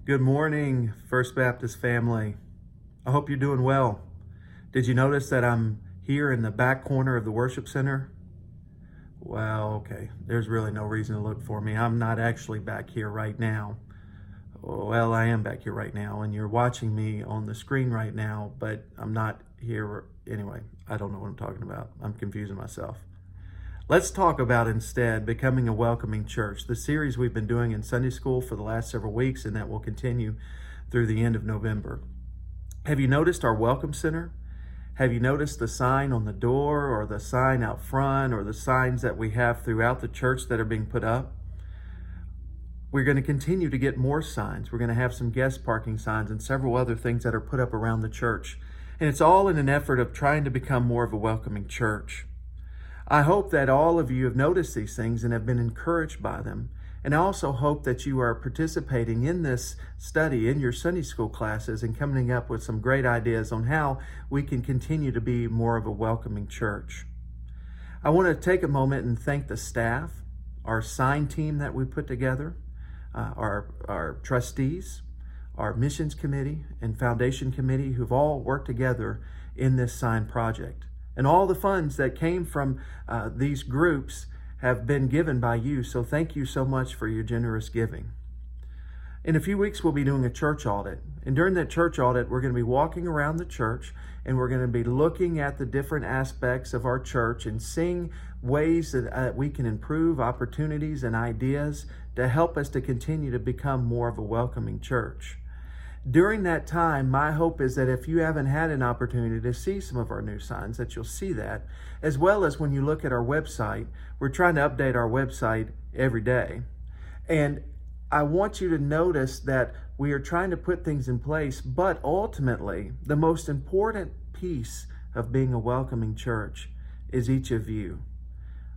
Good morning, First Baptist family. I hope you're doing well. Did you notice that I'm here in the back corner of the worship center? Well, okay, there's really no reason to look for me. I'm not actually back here right now. Well, I am back here right now, and you're watching me on the screen right now, but I'm not here. Anyway, I don't know what I'm talking about. I'm confusing myself. Let's talk about instead becoming a welcoming church, the series we've been doing in Sunday school for the last several weeks, and that will continue through the end of November. Have you noticed our welcome center? Have you noticed the sign on the door or the sign out front or the signs that we have throughout the church that are being put up? We're going to continue to get more signs. We're going to have some guest parking signs and several other things that are put up around the church. And it's all in an effort of trying to become more of a welcoming church. I hope that all of you have noticed these things and have been encouraged by them. And I also hope that you are participating in this study in your Sunday school classes and coming up with some great ideas on how we can continue to be more of a welcoming church. I want to take a moment and thank the staff, our sign team that we put together, our trustees, our missions committee and foundation committee who've all worked together in this sign project. And all the funds that came from these groups have been given by you. So thank you so much for your generous giving. In a few weeks, we'll be doing a church audit. And during that church audit, we're going to be walking around the church and we're going to be looking at the different aspects of our church and seeing ways that we can improve, opportunities and ideas to help us to continue to become more of a welcoming church. During that time, my hope is that if you haven't had an opportunity to see some of our new signs, that you'll see that, as well as when you look at our website. We're trying to update our website every day. And I want you to notice that we are trying to put things in place, but ultimately, the most important piece of being a welcoming church is each of you.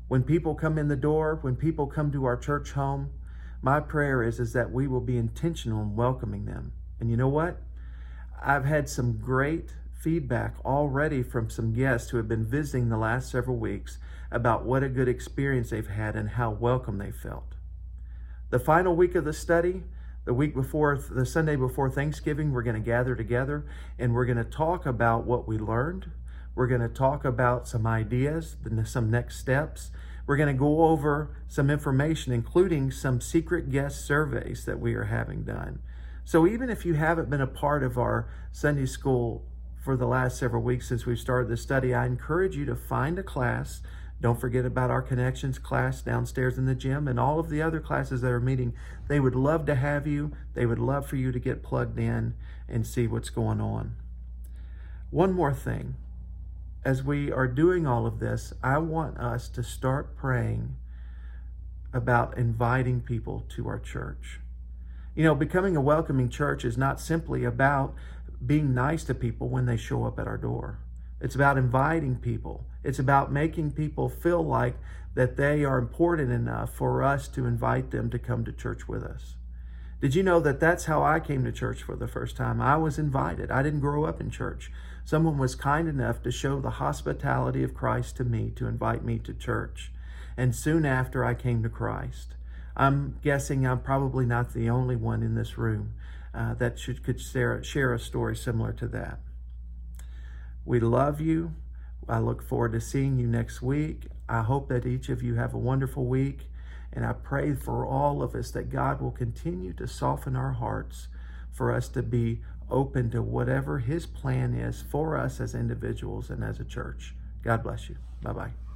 When people come in the door, when people come to our church home, my prayer is that we will be intentional in welcoming them. And you know what? I've had some great feedback already from some guests who have been visiting the last several weeks about what a good experience they've had and how welcome they felt. The final week of the study, the week before, the Sunday before Thanksgiving, we're going to gather together and we're going to talk about what we learned. We're going to talk about some ideas, some next steps. We're going to go over some information, including some secret guest surveys that we are having done. So even if you haven't been a part of our Sunday school for the last several weeks since we've started this study, I encourage you to find a class. Don't forget about our Connections class downstairs in the gym and all of the other classes that are meeting. They would love to have you. They would love for you to get plugged in and see what's going on. One more thing. As we are doing all of this, I want us to start praying about inviting people to our church. You know, becoming a welcoming church is not simply about being nice to people when they show up at our door. It's about inviting people. It's about making people feel like that they are important enough for us to invite them to come to church with us. Did you know that that's how I came to church for the first time? I was invited. I didn't grow up in church. Someone was kind enough to show the hospitality of Christ to me, to invite me to church. And soon after, I came to Christ. I'm guessing I'm probably not the only one in this room that could share a story similar to that. We love you. I look forward to seeing you next week. I hope that each of you have a wonderful week. And I pray for all of us that God will continue to soften our hearts for us to be open to whatever His plan is for us as individuals and as a church. God bless you. Bye-bye.